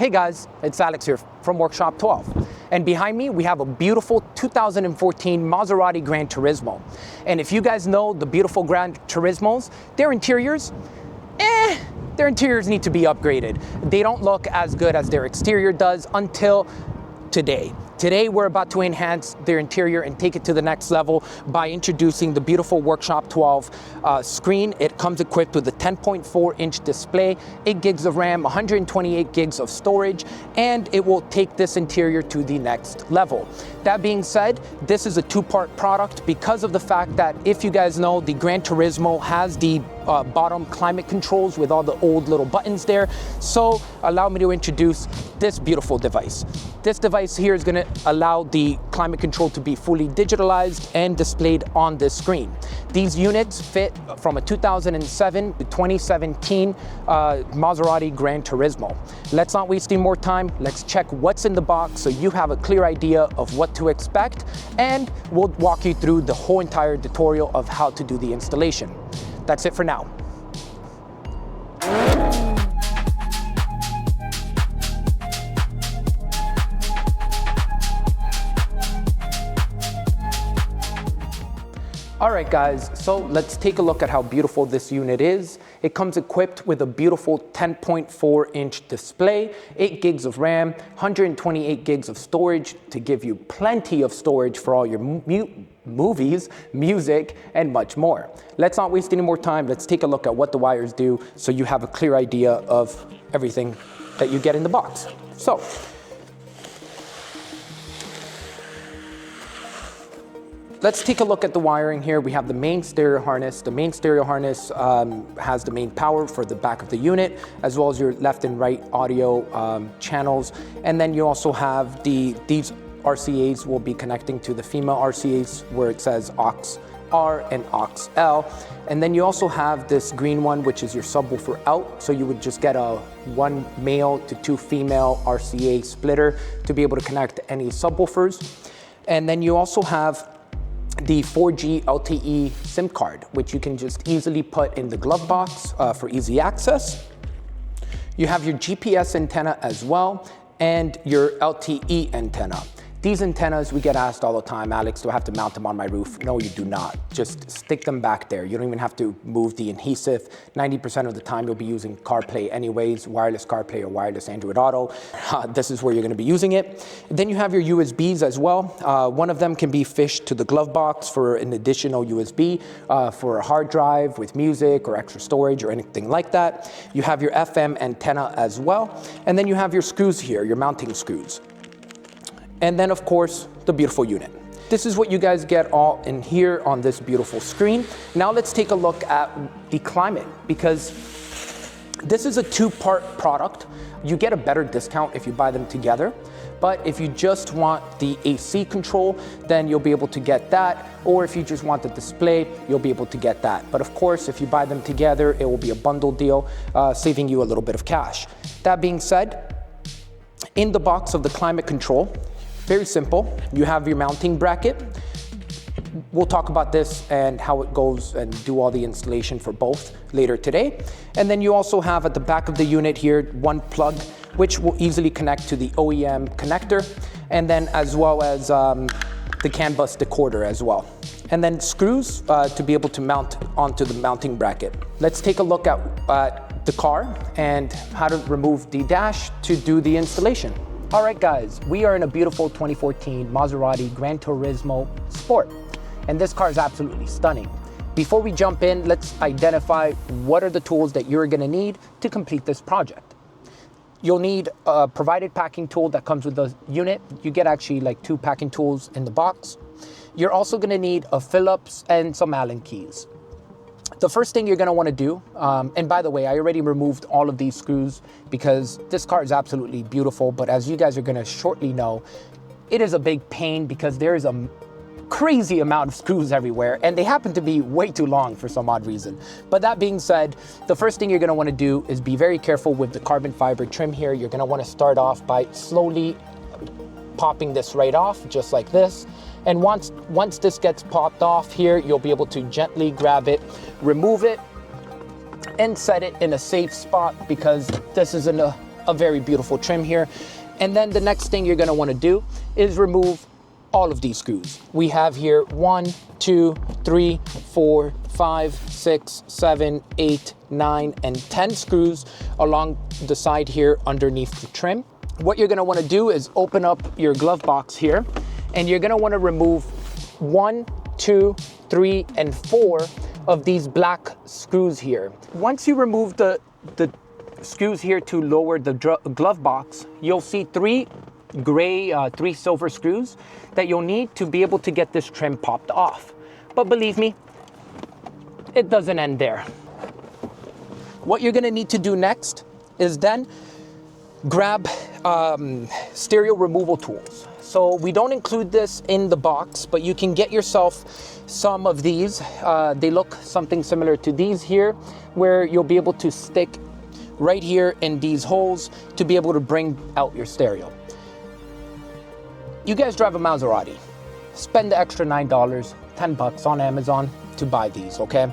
Hey guys, it's Alex here from Workshop 12. And behind me, we have a beautiful 2014 Maserati GranTurismo. And if you guys know the beautiful GranTurismos, their interiors need to be upgraded. They don't look as good as their exterior does until today. Today, we're about to enhance their interior and take it to the next level by introducing the beautiful Workshop 12 screen. It comes equipped with a 10.4-inch display, 8 gigs of RAM, 128 gigs of storage, and it will take this interior to the next level. That being said, this is a two-part product because of the fact that, if you guys know, the GranTurismo has the bottom climate controls with all the old little buttons there. So allow me to introduce this beautiful device. This device here is going to allow the climate control to be fully digitalized and displayed on this screen. These units fit from a 2007 to 2017 Maserati GranTurismo. Let's not waste any more time. Let's check what's in the box so you have a clear idea of what to expect, and we'll walk you through the whole entire tutorial of how to do the installation. That's it for now. All right guys, so let's take a look at how beautiful this unit is. It comes equipped with a beautiful 10.4-inch display, 8 gigs of RAM, 128 gigs of storage to give you plenty of storage for all your movies, music, and much more. Let's not waste any more time. Let's take a look at what the wires do so you have a clear idea of everything that you get in the box. So, let's take a look at the wiring here. We have the main stereo harness. The main stereo harness has the main power for the back of the unit, as well as your left and right audio channels. And then you also have these RCAs will be connecting to the female RCAs where it says aux R and aux L. And then you also have this green one, which is your subwoofer out. So you would just get a 1 male to 2 female RCA splitter to be able to connect any subwoofers. And then you also have the 4G LTE SIM card, which you can just easily put in the glove box for easy access. You have your GPS antenna as well, and your LTE antenna. These antennas, we get asked all the time, Alex, do I have to mount them on my roof? No, you do not. Just stick them back there. You don't even have to move the adhesive. 90% of the time you'll be using CarPlay anyways, wireless CarPlay or wireless Android Auto. This is where you're gonna be using it. Then you have your USBs as well. One of them can be fished to the glove box for an additional USB for a hard drive with music or extra storage or anything like that. You have your FM antenna as well. And then you have your screws here, your mounting screws. And then, of course, the beautiful unit. This is what you guys get all in here on this beautiful screen. Now let's take a look at the climate, because this is a two-part product. You get a better discount if you buy them together. But if you just want the AC control, then you'll be able to get that. Or if you just want the display, you'll be able to get that. But of course, if you buy them together, it will be a bundle deal, saving you a little bit of cash. That being said, in the box of the climate control, very simple. You have your mounting bracket. We'll talk about this and how it goes and do all the installation for both later today. And then you also have at the back of the unit here, one plug, which will easily connect to the OEM connector, and then as well as the CAN bus decoder as well. And then screws to be able to mount onto the mounting bracket. Let's take a look at the car and how to remove the dash to do the installation. All right, guys, we are in a beautiful 2014 Maserati GranTurismo Sport, and this car is absolutely stunning. Before we jump in, let's identify what are the tools that you're gonna need to complete this project. You'll need a provided packing tool that comes with the unit. You get actually like 2 packing tools in the box. You're also gonna need a Phillips and some Allen keys. The first thing you're gonna wanna do, and by the way, I already removed all of these screws because this car is absolutely beautiful, but as you guys are gonna shortly know, it is a big pain because there is a crazy amount of screws everywhere, and they happen to be way too long for some odd reason. But that being said, the first thing you're gonna wanna do is be very careful with the carbon fiber trim here. You're gonna wanna start off by slowly popping this right off, just like this. And once this gets popped off here, you'll be able to gently grab it, remove it, and set it in a safe spot, because this is a a very beautiful trim here. And then the next thing you're gonna wanna do is remove all of these screws. We have here 1, 2, 3, 4, 5, 6, 7, 8, 9, and 10 screws along the side here underneath the trim. What you're gonna wanna do is open up your glove box here, and you're gonna wanna remove 1, 2, 3, and 4 of these black screws here. Once you remove the screws here to lower the glove box, you'll see 3 gray, 3 silver screws that you'll need to be able to get this trim popped off. But believe me, it doesn't end there. What you're gonna need to do next is then grab stereo removal tools. So we don't include this in the box, but you can get yourself some of these. They look something similar to these here, where you'll be able to stick right here in these holes to be able to bring out your stereo. You guys drive a Maserati. Spend the extra $9, $10 on Amazon to buy these, okay?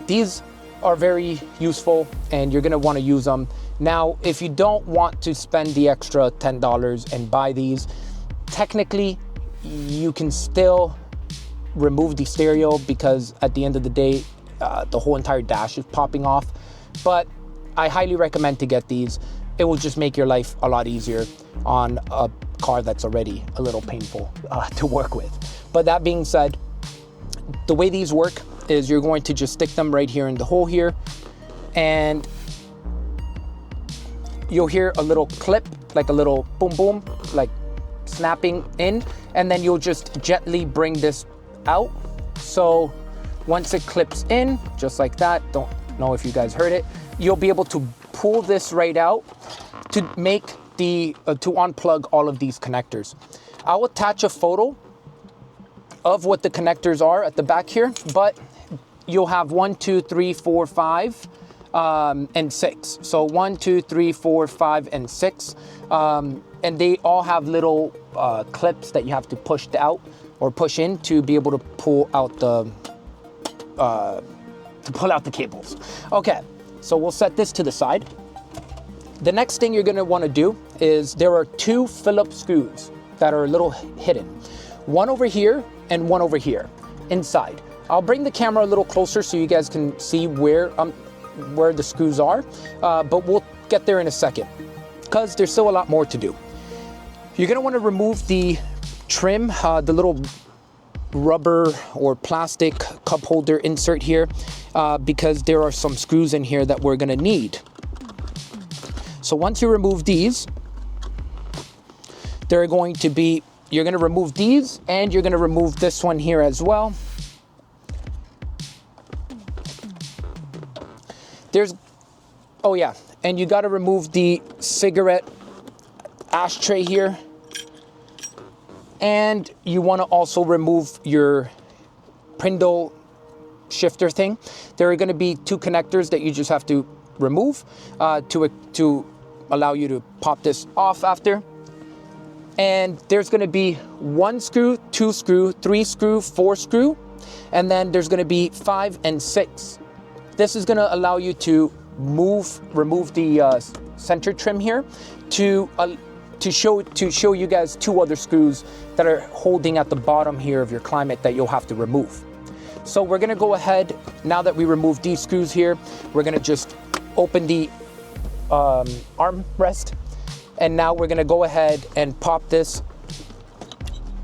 These are very useful and you're gonna wanna use them. Now, if you don't want to spend the extra $10 and buy these, technically, you can still remove the stereo because at the end of the day, the whole entire dash is popping off. But I highly recommend to get these. It will just make your life a lot easier on a car that's already a little painful to work with. But that being said, the way these work is you're going to just stick them right here in the hole here, and you'll hear a little clip, like a little boom boom, like snapping in, and then you'll just gently bring this out. So once it clips in, just like that, don't know if you guys heard it, you'll be able to pull this right out to make the, to unplug all of these connectors. I'll attach a photo of what the connectors are at the back here, but you'll have 1, 2, 3, 4, 5, and 6. So 1, 2, 3, 4, 5, and 6. And they all have little clips that you have to push out or push in to be able to pull out the cables. Okay, so we'll set this to the side. The next thing you're gonna wanna do is there are 2 Phillips screws that are a little hidden. One over here and one over here, inside. I'll bring the camera a little closer so you guys can see where the screws are, but we'll get there in a second, because there's still a lot more to do. You're gonna wanna remove the trim, the little rubber or plastic cup holder insert here, because there are some screws in here that we're gonna need. So once you remove these, you're gonna remove these, and you're gonna remove this one here as well. Oh yeah, and you gotta remove the cigarette ashtray here. And you wanna also remove your Prindle shifter thing. There are gonna be 2 connectors that you just have to remove to allow you to pop this off after. And there's gonna be 1 screw, 2 screw, 3 screw, 4 screw, and then there's gonna be 5 and 6. This is gonna allow you to remove the center trim here to show you guys 2 other screws that are holding at the bottom here of your climate that you'll have to remove. So we're gonna go ahead, now that we removed these screws here, we're gonna just open the armrest, and now we're gonna go ahead and pop this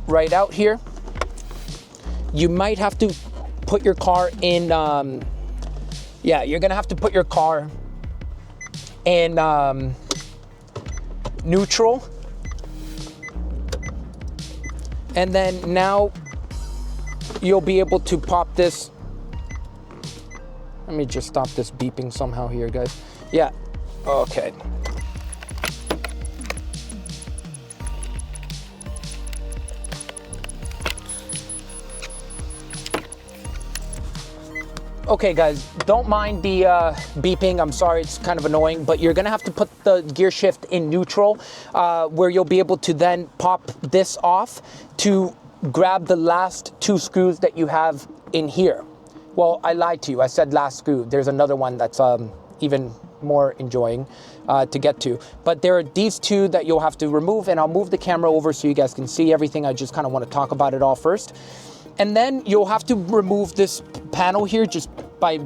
right out here. You might have to put your car in, you're gonna have to put your car in neutral. And then now you'll be able to pop this. Let me just stop this beeping somehow here, guys. Yeah, okay. Okay guys, don't mind the beeping. I'm sorry, it's kind of annoying, but you're gonna have to put the gear shift in neutral, where you'll be able to then pop this off to grab the last 2 screws that you have in here. Well, I lied to you, I said last screw. There's another one that's even more enjoying to get to. But there are these two that you'll have to remove, and I'll move the camera over so you guys can see everything. I just kind of want to talk about it all first. And then you'll have to remove this panel here just by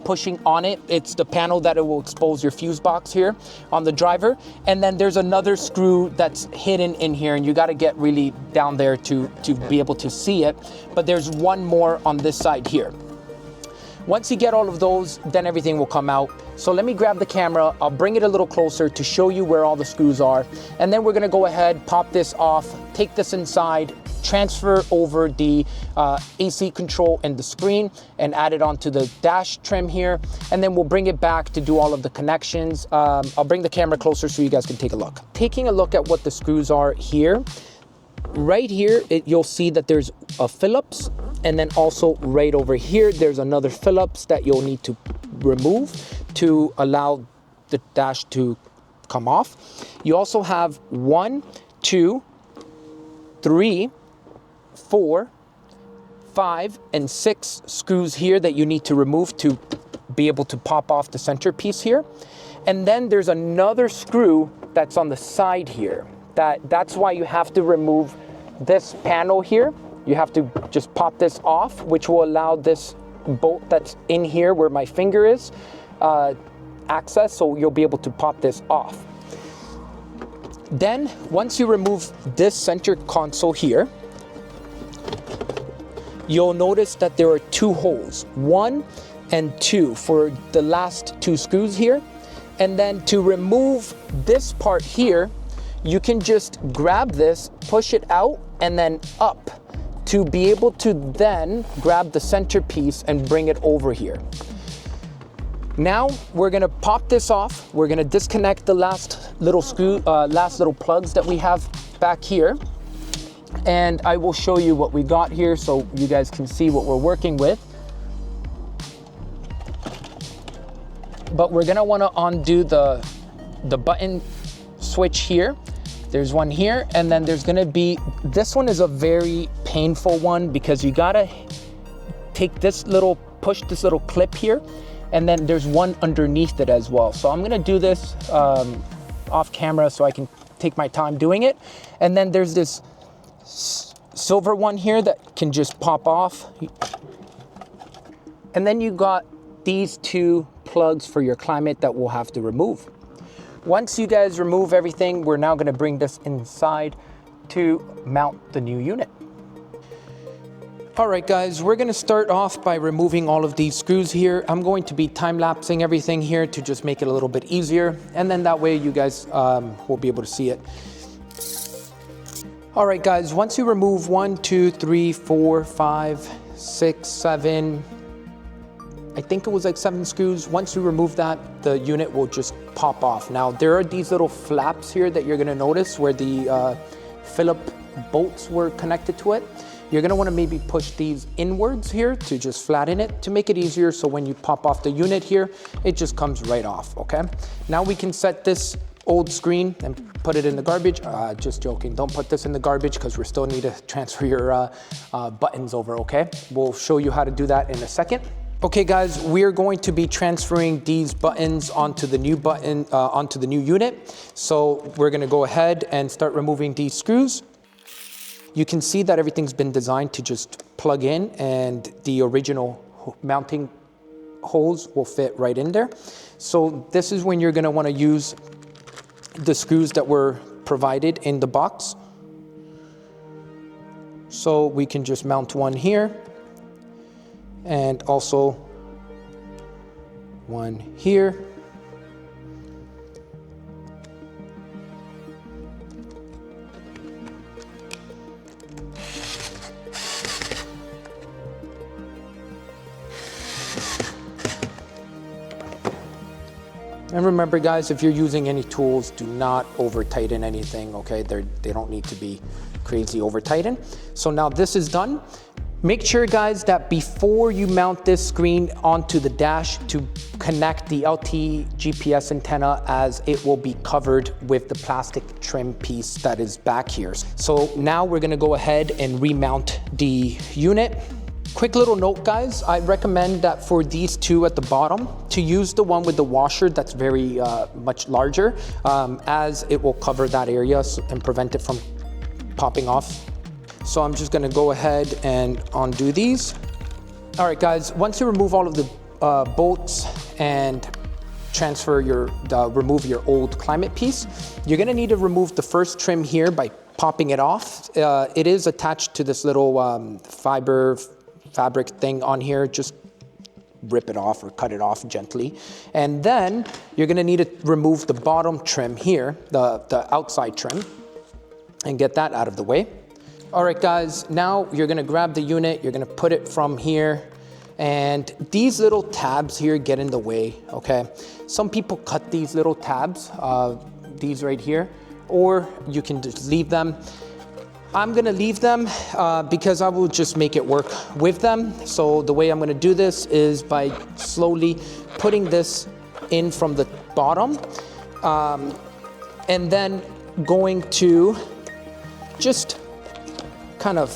pushing on it. It's the panel that it will expose your fuse box here on the driver. And then there's another screw that's hidden in here, and you got to get really down there to be able to see it. But there's one more on this side here. Once you get all of those, then everything will come out. So let me grab the camera. I'll bring it a little closer to show you where all the screws are. And then we're gonna go ahead, pop this off, take this inside, transfer over the AC control and the screen, and add it onto the dash trim here. And then we'll bring it back to do all of the connections. I'll bring the camera closer so you guys can take a look. Taking a look at what the screws are here. Right here, you'll see that there's a Phillips, and then also right over here, there's another Phillips that you'll need to remove to allow the dash to come off. You also have 1, 2, 3, 4, 5, and 6 screws here that you need to remove to be able to pop off the centerpiece here. And then there's another screw that's on the side here. That's why you have to remove this panel here. You have to just pop this off, which will allow this bolt that's in here where my finger is access, so you'll be able to pop this off. Then once you remove this center console here, you'll notice that there are 2 holes, 1 and 2 for the last 2 screws here. And then to remove this part here, you can just grab this, push it out, and then up to be able to then grab the centerpiece and bring it over here. Now we're gonna pop this off. We're gonna disconnect the last little screw, last little plugs that we have back here. And I will show you what we got here so you guys can see what we're working with. But we're gonna wanna undo the button switch here. There's one here, and then there's gonna be, this one is a very painful one because you gotta take this little, push this little clip here, and then there's one underneath it as well. So I'm gonna do this off camera so I can take my time doing it. And then there's this silver one here that can just pop off. And then you got these 2 plugs for your climate that we'll have to remove. Once you guys remove everything, we're now gonna bring this inside to mount the new unit. All right guys, we're gonna start off by removing all of these screws here. I'm going to be time-lapsing everything here to just make it a little bit easier, and then that way you guys will be able to see it. All right guys, once you remove 1, 2, 3, 4, 5, 6, 7, I think it was like 7 screws. Once you remove that, the unit will just pop off. Now there are these little flaps here that you're gonna notice where the Phillip bolts were connected to it. You're gonna wanna maybe push these inwards here to just flatten it to make it easier, so when you pop off the unit here, it just comes right off, okay? Now we can set this old screen and put it in the garbage. Just joking, don't put this in the garbage because we still need to transfer your buttons over, okay? We'll show you how to do that in a second. Okay guys, we're going to be transferring these buttons onto the new button, onto the new unit. So we're gonna go ahead and start removing these screws. You can see that everything's been designed to just plug in, and the original mounting holes will fit right in there. So this is when you're gonna wanna use the screws that were provided in the box. So we can just mount one here, and also one here. And remember guys, if you're using any tools, do not over tighten anything, okay? They don't need to be crazy over tightened. So now this is done. Make sure guys that before you mount this screen onto the dash to connect the LTE GPS antenna, as it will be covered with the plastic trim piece that is back here. So now we're gonna go ahead and remount the unit. Quick little note, guys, I recommend that for these two at the bottom to use the one with the washer that's very much larger, as it will cover that area and prevent it from popping off. So I'm just gonna go ahead and undo these. All right, guys, once you remove all of the bolts and remove your old climate piece, you're gonna need to remove the first trim here by popping it off. It is attached to this little fabric thing on here. Just rip it off or cut it off gently. And then you're gonna need to remove the bottom trim here, the outside trim, and get that out of the way. All right, guys, now you're gonna grab the unit, you're gonna put it from here, and these little tabs here get in the way, okay? Some people cut these little tabs, these right here, or you can just leave them. I'm gonna leave them because I will just make it work with them. So the way I'm gonna do this is by slowly putting this in from the bottom, and then going to just kind of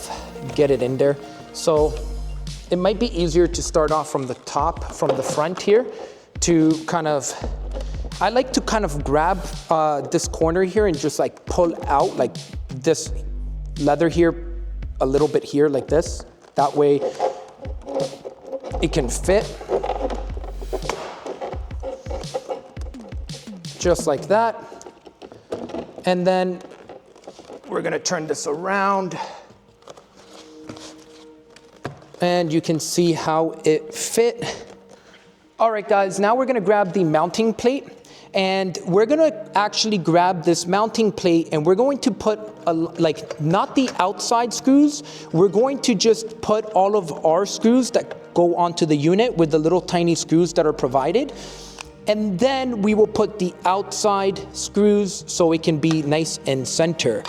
get it in there. So it might be easier to start off from the top, from the front here, to kind of, I like to kind of grab this corner here and just like pull out like this leather here, a little bit here like this. That way it can fit. Just like that. And then we're gonna turn this around. And you can see how it fit. All right, guys, now we're gonna grab the mounting plate, and we're gonna actually grab this mounting plate and we're going to put, not the outside screws, we're going to just put all of our screws that go onto the unit with the little tiny screws that are provided. And then we will put the outside screws so it can be nice and center.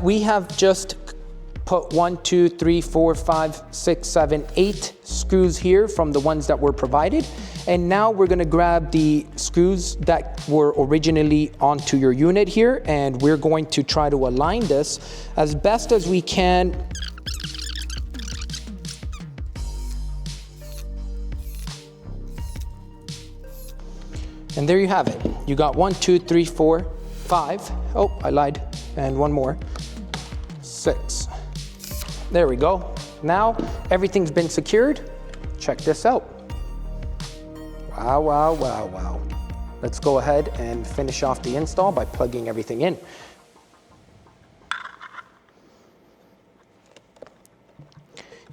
We have just put 1, 2, 3, 4, 5, 6, 7, 8 screws here from the ones that were provided. And now we're gonna grab the screws that were originally onto your unit here, and we're going to try to align this as best as we can. And there you have it. You got 1, 2, 3, 4, 5. Oh, I lied. And one more. 6. There we go. Now everything's been secured. Check this out. Wow, wow, wow, wow. Let's go ahead and finish off the install by plugging everything in.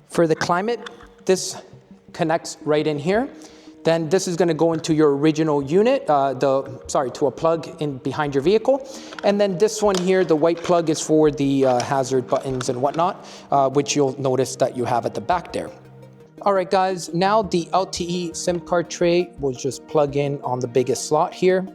For the climate, this connects right in here. Then this is gonna go into your original unit, to a plug in behind your vehicle. And then this one here, the white plug, is for the hazard buttons and whatnot, which you'll notice that you have at the back there. All right, guys, now the LTE SIM card tray will just plug in on the biggest slot here.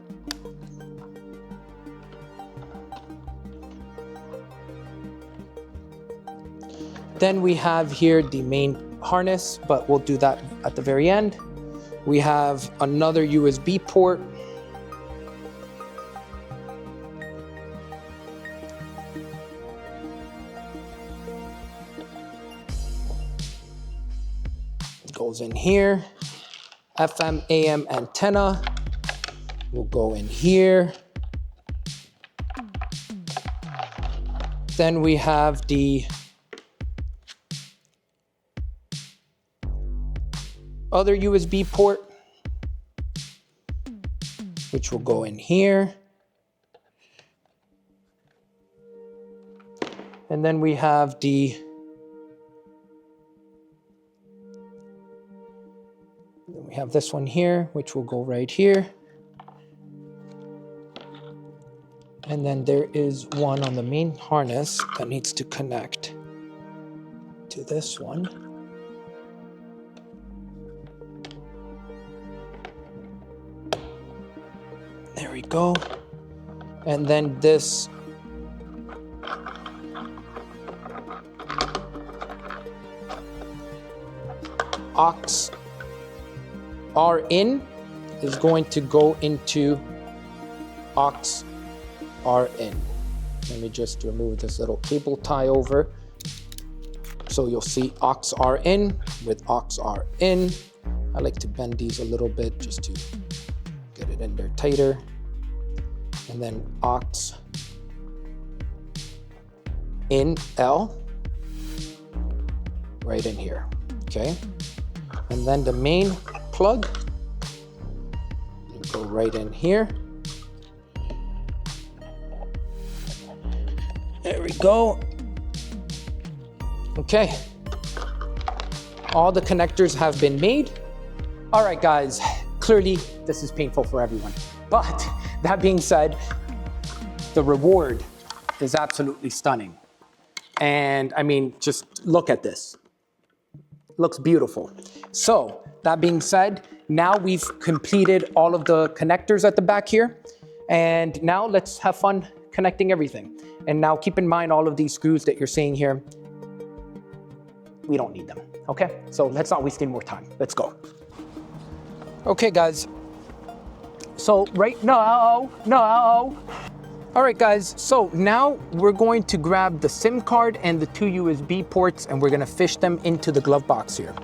Then we have here the main harness, but we'll do that at the very end. We have another USB port. Goes in here. FM, AM antenna will go in here. Then we have the other USB port, which will go in here. And then we have this one here, which will go right here. And then there is one on the main harness that needs to connect to this one. There we go. And then this aux R in is going to go into aux R in. Let me just remove this little cable tie over. So you'll see aux R in with aux R in. I like to bend these a little bit just to get it in there tighter. And then aux in L right in here, okay? And then the main plug, go right in here. There we go. Okay. All the connectors have been made. All right, guys, clearly this is painful for everyone. But that being said, the reward is absolutely stunning. And I mean, just look at this. Looks beautiful. So that being said, now we've completed all of the connectors at the back here. And now let's have fun connecting everything. And now keep in mind all of these screws that you're seeing here, we don't need them, okay? So let's not waste any more time. Let's go. Okay, guys. So no. All right, guys, so now we're going to grab the SIM card and the 2 USB ports, and we're gonna fish them into the glove box here.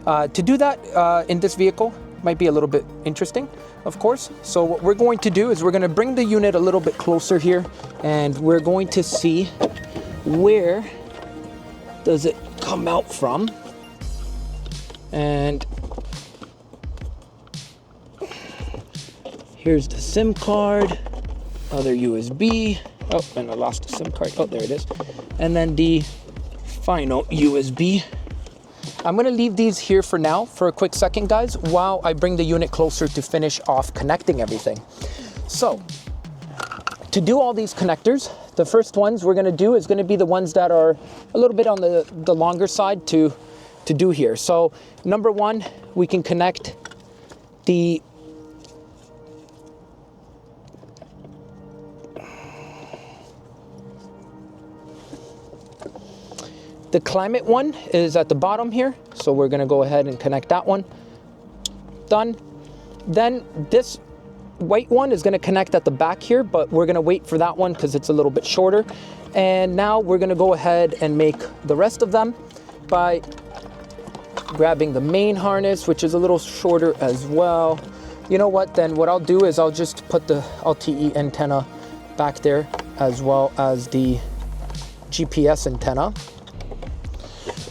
To do that in this vehicle might be a little bit interesting, of course. So what we're going to do is we're gonna bring the unit a little bit closer here, and we're going to see where does it come out from. And here's the SIM card, other USB. Oh, and I lost the SIM card. Oh, there it is. And then the final USB. I'm gonna leave these here for now for a quick second, guys, while I bring the unit closer to finish off connecting everything. So, to do all these connectors, the first ones we're gonna do is gonna be the ones that are a little bit on the longer side to do here. So, number one, we can connect the climate one is at the bottom here, so we're gonna go ahead and connect that one. Done. Then this white one is gonna connect at the back here, but we're gonna wait for that one because it's a little bit shorter. And now we're gonna go ahead and make the rest of them by grabbing the main harness, which is a little shorter as well. You know what, then what I'll do is I'll just put the LTE antenna back there as well as the GPS antenna.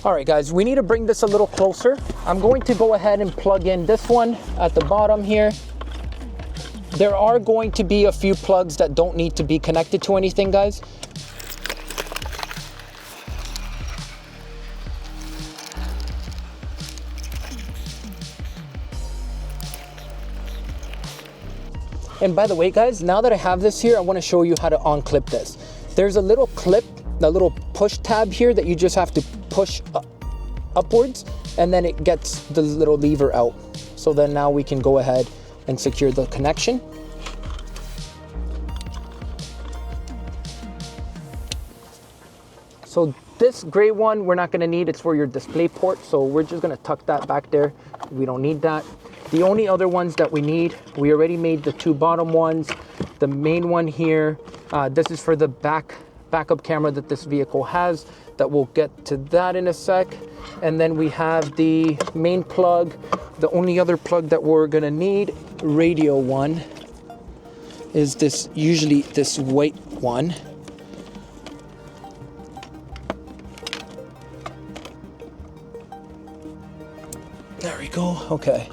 All right, guys, we need to bring this a little closer. I'm going to go ahead and plug in this one at the bottom here. There are going to be a few plugs that don't need to be connected to anything, guys. And by the way, guys, now that I have this here, I want to show you how to unclip this. There's a little clip, a little push tab here that you just have to push upwards, and then it gets the little lever out. So then now we can go ahead and secure the connection. So this gray one, we're not gonna need, it's for your display port. So we're just gonna tuck that back there. We don't need that. The only other ones that we need, we already made the two bottom ones. The main one here, this is for the backup camera that this vehicle has, that we'll get to that in a sec. And then we have the main plug. The only other plug that we're gonna need, radio one, is this, usually this white one. There we go, okay.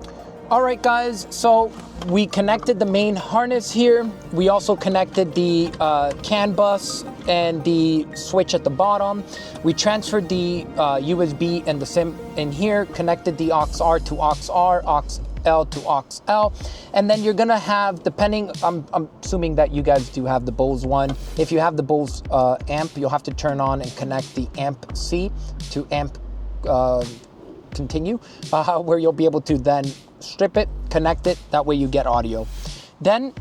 All right, guys, so we connected the main harness here. We also connected the CAN bus and the switch at the bottom. We transferred the USB and the SIM in here, connected the aux R to aux R, aux L to aux L. And then you're gonna have, depending, I'm assuming that you guys do have the Bose one. If you have the Bose amp, you'll have to turn on and connect the amp C to amp continue, where you'll be able to then strip it, connect it, that way you get audio. Then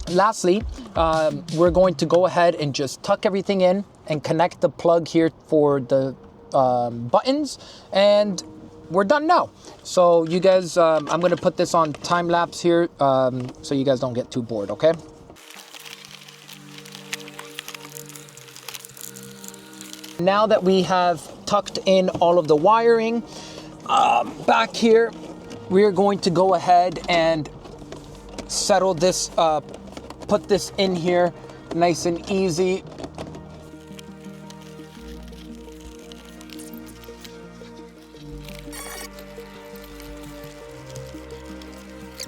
lastly, we're going to go ahead and just tuck everything in and connect the plug here for the buttons. And we're done now. So you guys, I'm gonna put this on time lapse here so you guys don't get too bored, okay? Now that we have tucked in all of the wiring back here, we're going to go ahead and settle this, put this in here nice and easy.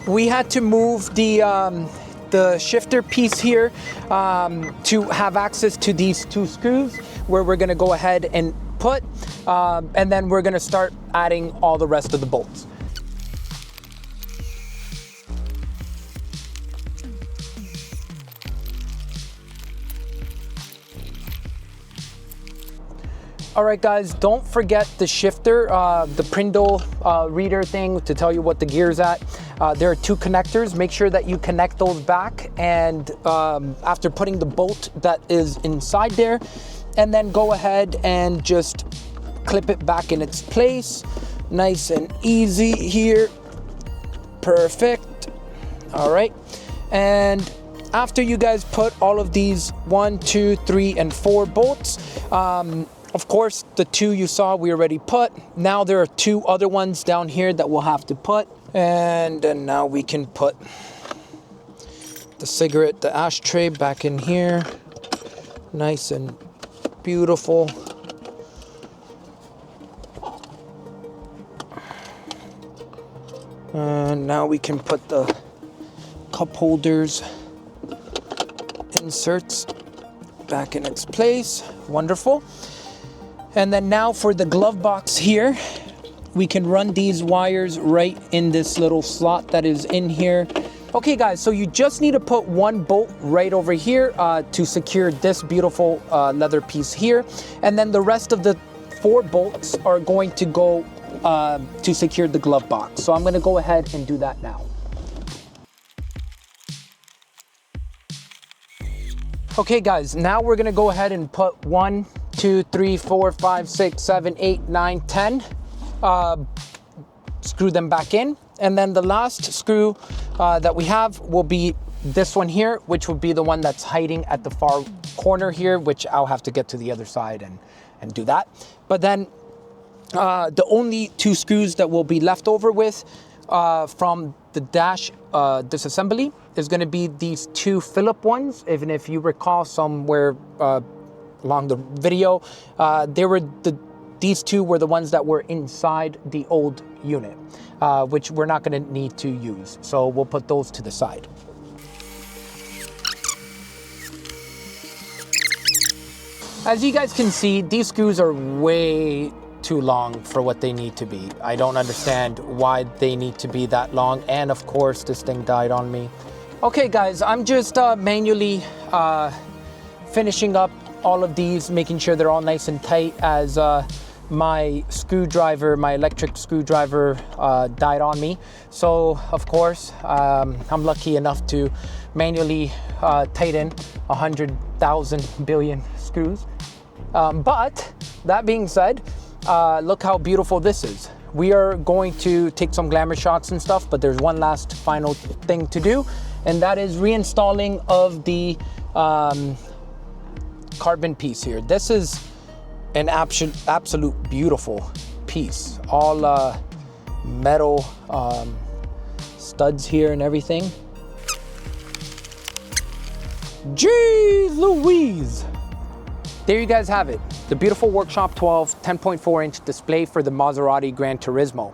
We had to move the shifter piece here to have access to these two screws where we're gonna go ahead and put, and then we're gonna start adding all the rest of the bolts. All right, guys, don't forget the shifter, the Prindle reader thing to tell you what the gear's at. There are two connectors. Make sure that you connect those back, and after putting the bolt that is inside there, and then go ahead and just clip it back in its place. Nice and easy here. Perfect. All right. And after you guys put all of these 1, 2, 3, and 4 bolts, of course, the 2 you saw we already put. Now there are 2 other ones down here that we'll have to put. And now we can put the ashtray back in here. Nice and beautiful. And now we can put the cup holders inserts back in its place. Wonderful. And then now for the glove box here, we can run these wires right in this little slot that is in here. Okay guys, so you just need to put 1 bolt right over here to secure this beautiful leather piece here. And then the rest of the 4 bolts are going to go to secure the glove box. So I'm gonna go ahead and do that now. Okay guys, now we're gonna go ahead and put 1, 2, 3, 4, 5, 6, 7, 8, 9, 10. Screw them back in. And then the last screw that we have will be this one here, which would be the one that's hiding at the far corner here, which I'll have to get to the other side and do that. But then the only 2 screws that will be left over with from the dash disassembly is going to be these 2 Phillip ones. Even if you recall somewhere along the video, these 2 were the ones that were inside the old unit, which we're not going to need to use. So we'll put those to the side. As you guys can see, these screws are way too long for what they need to be. I don't understand why they need to be that long. And of course, this thing died on me. Okay guys, I'm just manually finishing up all of these, making sure they're all nice and tight, as my screwdriver, my electric screwdriver died on me. So of course, I'm lucky enough to manually tighten 100,000 billion screws. But that being said, look how beautiful this is. We are going to take some glamour shots and stuff, but there's one last final thing to do, and that is reinstalling of the carbon piece here. This is an absolute beautiful piece. All metal studs here and everything. Jeez Louise! There you guys have it. The beautiful Workshop 12 10.4-inch display for the Maserati GranTurismo.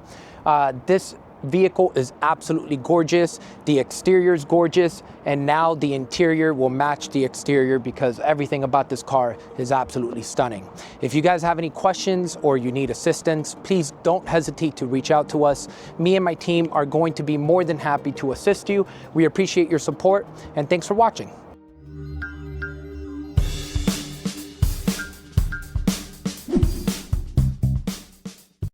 This vehicle is absolutely gorgeous. The exterior is gorgeous, and now the interior will match the exterior because everything about this car is absolutely stunning. If you guys have any questions or you need assistance, please don't hesitate to reach out to us. Me and my team are going to be more than happy to assist you. We appreciate your support, and thanks for watching.